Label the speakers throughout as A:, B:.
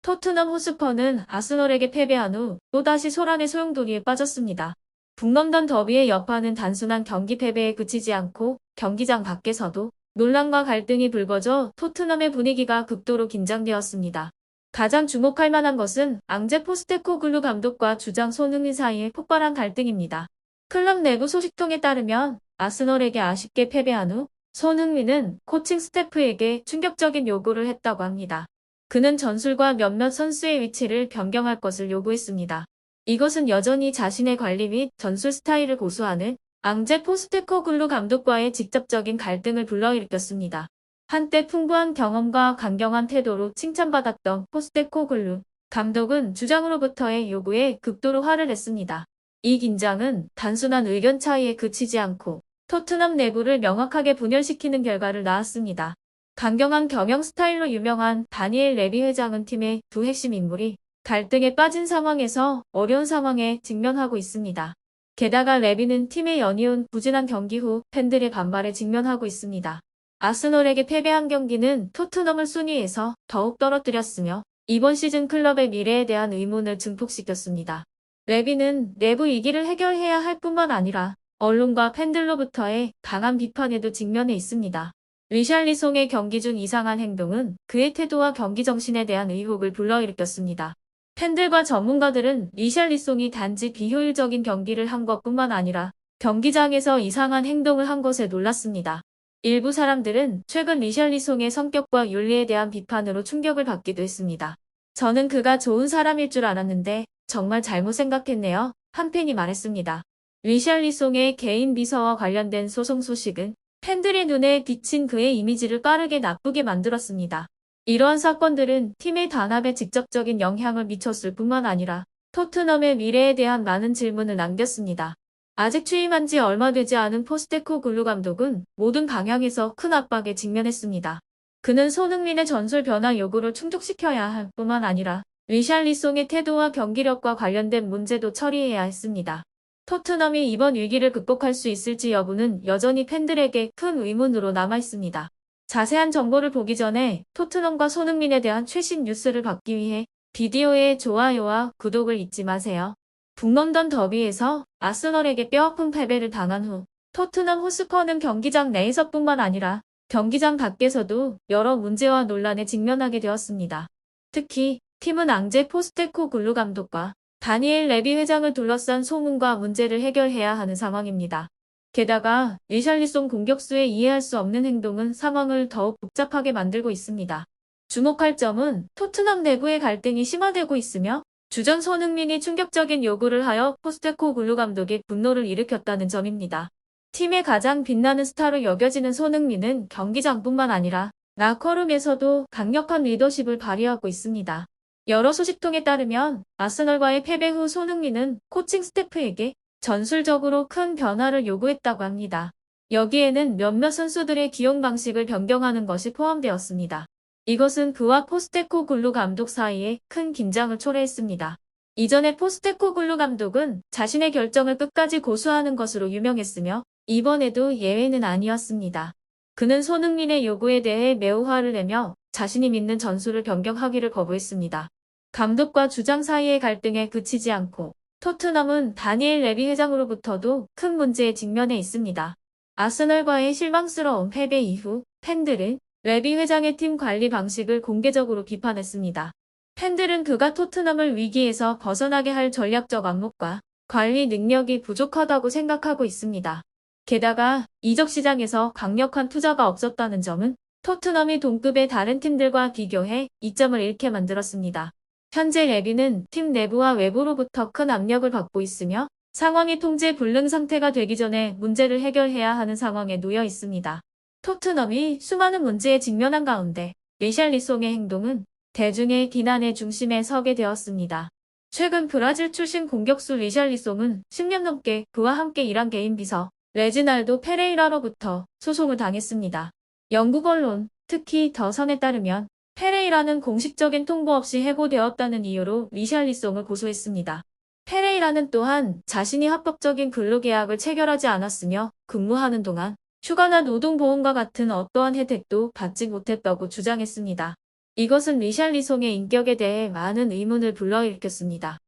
A: 토트넘 호스퍼는 아스널에게 패배한 후 또다시 소란의 소용돌이에 빠졌습니다. 북런던 더비의 여파는 단순한 경기 패배에 그치지 않고 경기장 밖에서도 논란과 갈등이 불거져 토트넘의 분위기가 극도로 긴장되었습니다. 가장 주목할 만한 것은 앙제 포스테코글루 감독과 주장 손흥민 사이의 폭발한 갈등입니다. 클럽 내부 소식통에 따르면 아스널에게 아쉽게 패배한 후 손흥민은 코칭 스태프에게 충격적인 요구를 했다고 합니다. 그는 전술과 몇몇 선수의 위치를 변경할 것을 요구했습니다. 이것은 여전히 자신의 관리 및 전술 스타일을 고수하는 앙제 포스테코글루 감독과의 직접적인 갈등을 불러일으켰습니다. 한때 풍부한 경험과 강경한 태도로 칭찬받았던 포스테코글루 감독은 주장으로부터의 요구에 극도로 화를 냈습니다. 이 긴장은 단순한 의견 차이에 그치지 않고 토트넘 내부를 명확하게 분열시키는 결과를 낳았습니다. 강경한 경영 스타일로 유명한 다니엘 레비 회장은 팀의 두 핵심 인물이 갈등에 빠진 상황에서 어려운 상황에 직면하고 있습니다. 게다가 레비는 팀의 연이은 부진한 경기 후 팬들의 반발에 직면하고 있습니다. 아스널에게 패배한 경기는 토트넘을 순위에서 더욱 떨어뜨렸으며 이번 시즌 클럽의 미래에 대한 의문을 증폭시켰습니다. 레비는 내부 위기를 해결해야 할 뿐만 아니라 언론과 팬들로부터의 강한 비판에도 직면해 있습니다. 리샬리송의 경기 중 이상한 행동은 그의 태도와 경기 정신에 대한 의혹을 불러일으켰습니다. 팬들과 전문가들은 리샬리송이 단지 비효율적인 경기를 한 것뿐만 아니라 경기장에서 이상한 행동을 한 것에 놀랐습니다. 일부 사람들은 최근 리샬리송의 성격과 윤리에 대한 비판으로 충격을 받기도 했습니다. 저는 그가 좋은 사람일 줄 알았는데 정말 잘못 생각했네요. 한 팬이 말했습니다. 리샬리송의 개인 비서와 관련된 소송 소식은 팬들의 눈에 비친 그의 이미지를 빠르게 나쁘게 만들었습니다. 이러한 사건들은 팀의 단합에 직접적인 영향을 미쳤을 뿐만 아니라 토트넘의 미래에 대한 많은 질문을 남겼습니다. 아직 취임한 지 얼마 되지 않은 포스테코글루 감독은 모든 방향에서 큰 압박에 직면했습니다. 그는 손흥민의 전술 변화 요구를 충족시켜야 할 뿐만 아니라 리샬리송의 태도와 경기력과 관련된 문제도 처리해야 했습니다. 토트넘이 이번 위기를 극복할 수 있을지 여부는 여전히 팬들에게 큰 의문으로 남아있습니다. 자세한 정보를 보기 전에 토트넘과 손흥민에 대한 최신 뉴스를 받기 위해 비디오의 좋아요와 구독을 잊지 마세요. 북런던 더비에서 아스널에게 뼈아픈 패배를 당한 후 토트넘 호스퍼는 경기장 내에서뿐만 아니라 경기장 밖에서도 여러 문제와 논란에 직면하게 되었습니다. 특히 팀은 앙제 포스테코글루 감독과 다니엘 레비 회장을 둘러싼 소문과 문제를 해결해야 하는 상황입니다. 게다가 리샬리송 공격수의 이해할 수 없는 행동은 상황을 더욱 복잡하게 만들고 있습니다. 주목할 점은 토트넘 내부의 갈등이 심화되고 있으며 주전 손흥민이 충격적인 요구를 하여 포스테코글루 감독의 분노를 일으켰다는 점입니다. 팀의 가장 빛나는 스타로 여겨지는 손흥민은 경기장뿐만 아니라 라커룸에서도 강력한 리더십을 발휘하고 있습니다. 여러 소식통에 따르면 아스널과의 패배 후 손흥민은 코칭 스태프에게 전술적으로 큰 변화를 요구했다고 합니다. 여기에는 몇몇 선수들의 기용 방식을 변경하는 것이 포함되었습니다. 이것은 그와 포스테코글루 감독 사이에 큰 긴장을 초래했습니다. 이전에 포스테코글루 감독은 자신의 결정을 끝까지 고수하는 것으로 유명했으며 이번에도 예외는 아니었습니다. 그는 손흥민의 요구에 대해 매우 화를 내며 자신이 믿는 전술을 변경하기를 거부했습니다. 감독과 주장 사이의 갈등에 그치지 않고 토트넘은 다니엘 레비 회장으로부터도 큰 문제에 직면해 있습니다. 아스널과의 실망스러운 패배 이후 팬들은 레비 회장의 팀 관리 방식을 공개적으로 비판했습니다. 팬들은 그가 토트넘을 위기에서 벗어나게 할 전략적 안목과 관리 능력이 부족하다고 생각하고 있습니다. 게다가 이적 시장에서 강력한 투자가 없었다는 점은 토트넘이 동급의 다른 팀들과 비교해 이점을 잃게 만들었습니다. 현재 레비는 팀 내부와 외부로부터 큰 압력을 받고 있으며 상황이 통제 불능 상태가 되기 전에 문제를 해결해야 하는 상황에 놓여 있습니다. 토트넘이 수많은 문제에 직면한 가운데 리샬리송의 행동은 대중의 비난의 중심에 서게 되었습니다. 최근 브라질 출신 공격수 리샬리송은 10년 넘게 그와 함께 일한 개인 비서 레지날도 페레이라로부터 소송을 당했습니다. 영국 언론, 특히 더 선에 따르면 페레이라는 공식적인 통보 없이 해고되었다는 이유로 리샬리송을 고소했습니다. 페레이라는 또한 자신이 합법적인 근로계약을 체결하지 않았으며 근무하는 동안 휴가나 노동보험과 같은 어떠한 혜택도 받지 못했다고 주장했습니다. 이것은 리샬리송의 인격에 대해 많은 의문을 불러일으켰습니다.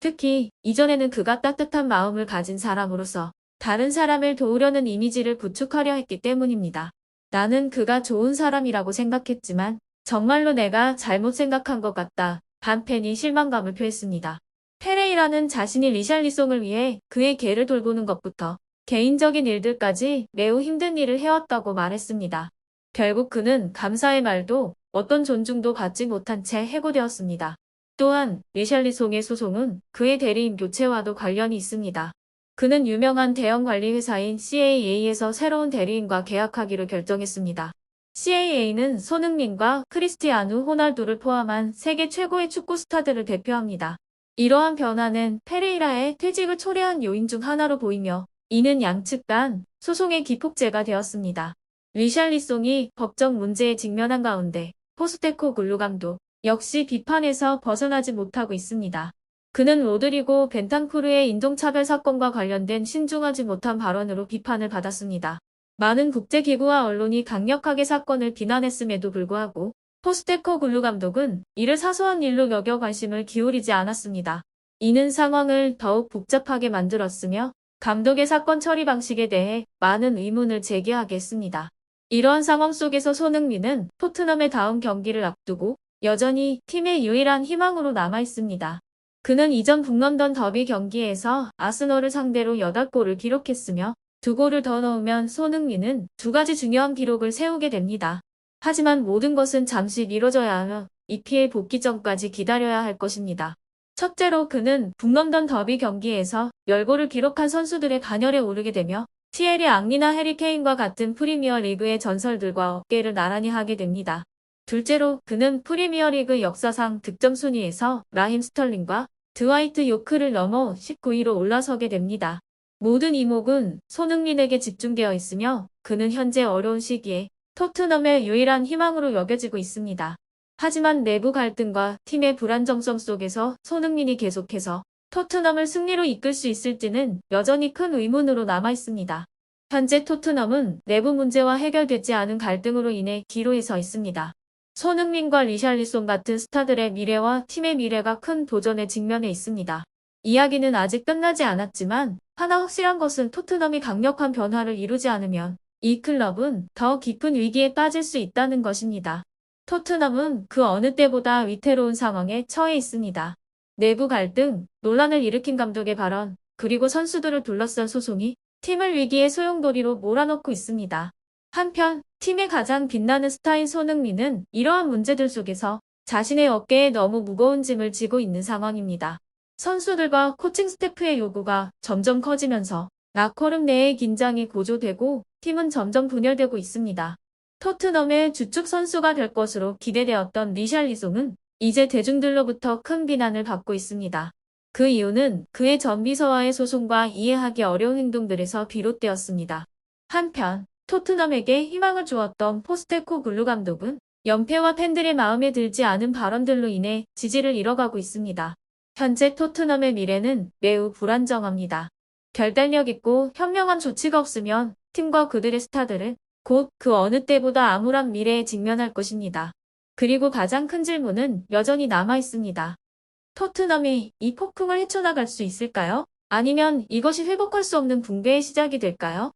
A: 특히 이전에는 그가 따뜻한 마음을 가진 사람으로서 다른 사람을 도우려는 이미지를 구축하려 했기 때문입니다. 나는 그가 좋은 사람이라고 생각했지만 정말로 내가 잘못 생각한 것 같다. 반펜이 실망감을 표했습니다. 페레이라는 자신이 리샬리송을 위해 그의 개를 돌보는 것부터 개인적인 일들까지 매우 힘든 일을 해왔다고 말했습니다. 결국 그는 감사의 말도 어떤 존중도 받지 못한 채 해고되었습니다. 또한 리샬리송의 소송은 그의 대리인 교체와도 관련이 있습니다. 그는 유명한 대형 관리 회사인 CAA에서 새로운 대리인과 계약하기로 결정했습니다. CAA는 손흥민과 크리스티아누 호날두를 포함한 세계 최고의 축구 스타들을 대표합니다. 이러한 변화는 페레이라의 퇴직을 초래한 요인 중 하나로 보이며 이는 양측 간 소송의 기폭제가 되었습니다. 리샬리송이 법적 문제에 직면한 가운데 포스테코글루 감독 역시 비판에서 벗어나지 못하고 있습니다. 그는 로드리고 벤탄쿠르의 인종차별 사건과 관련된 신중하지 못한 발언으로 비판을 받았습니다. 많은 국제기구와 언론이 강력하게 사건을 비난했음에도 불구하고 포스테코글루 감독은 이를 사소한 일로 여겨 관심을 기울이지 않았습니다. 이는 상황을 더욱 복잡하게 만들었으며 감독의 사건 처리 방식에 대해 많은 의문을 제기하게 했습니다. 이러한 상황 속에서 손흥민은 토트넘의 다음 경기를 앞두고 여전히 팀의 유일한 희망으로 남아 있습니다. 그는 이전 북런던 더비 경기에서 아스널을 상대로 8골을 기록했으며 2골을 더 넣으면 손흥민은 2가지 중요한 기록을 세우게 됩니다. 하지만 모든 것은 잠시 미뤄져야 하며 EPL 복귀 전까지 기다려야 할 것입니다. 첫째로 그는 북런던 더비 경기에서 10골을 기록한 선수들의 반열에 오르게 되며 티에리 앙리나 해리 케인과 같은 프리미어 리그의 전설들과 어깨를 나란히 하게 됩니다. 둘째로 그는 프리미어리그 역사상 득점 순위에서 라힘 스털링과 드와이트 요크를 넘어 19위로 올라서게 됩니다. 모든 이목은 손흥민에게 집중되어 있으며 그는 현재 어려운 시기에 토트넘의 유일한 희망으로 여겨지고 있습니다. 하지만 내부 갈등과 팀의 불안정성 속에서 손흥민이 계속해서 토트넘을 승리로 이끌 수 있을지는 여전히 큰 의문으로 남아 있습니다. 현재 토트넘은 내부 문제와 해결되지 않은 갈등으로 인해 기로에 서 있습니다. 손흥민과 리샬리송 같은 스타들의 미래와 팀의 미래가 큰 도전에 직면해 있습니다. 이야기는 아직 끝나지 않았지만 하나 확실한 것은 토트넘이 강력한 변화를 이루지 않으면 이 클럽은 더 깊은 위기에 빠질 수 있다는 것입니다. 토트넘은 그 어느 때보다 위태로운 상황에 처해 있습니다. 내부 갈등, 논란을 일으킨 감독의 발언, 그리고 선수들을 둘러싼 소송이 팀을 위기의 소용돌이로 몰아넣고 있습니다. 한편 팀의 가장 빛나는 스타인 손흥민은 이러한 문제들 속에서 자신의 어깨에 너무 무거운 짐을 지고 있는 상황입니다. 선수들과 코칭 스태프의 요구가 점점 커지면서 라커룸 내의 긴장이 고조되고 팀은 점점 분열되고 있습니다. 토트넘의 주축 선수가 될 것으로 기대되었던 리샬리송은 이제 대중들로부터 큰 비난을 받고 있습니다. 그 이유는 그의 전 비서와의 소송과 이해하기 어려운 행동들에서 비롯되었습니다. 한편 토트넘에게 희망을 주었던 포스테코글루 감독은 연패와 팬들의 마음에 들지 않은 발언들로 인해 지지를 잃어가고 있습니다. 현재 토트넘의 미래는 매우 불안정합니다. 결단력 있고 현명한 조치가 없으면 팀과 그들의 스타들은 곧 그 어느 때보다 암울한 미래에 직면할 것입니다. 그리고 가장 큰 질문은 여전히 남아 있습니다. 토트넘이 이 폭풍을 헤쳐나갈 수 있을까요? 아니면 이것이 회복할 수 없는 붕괴의 시작이 될까요?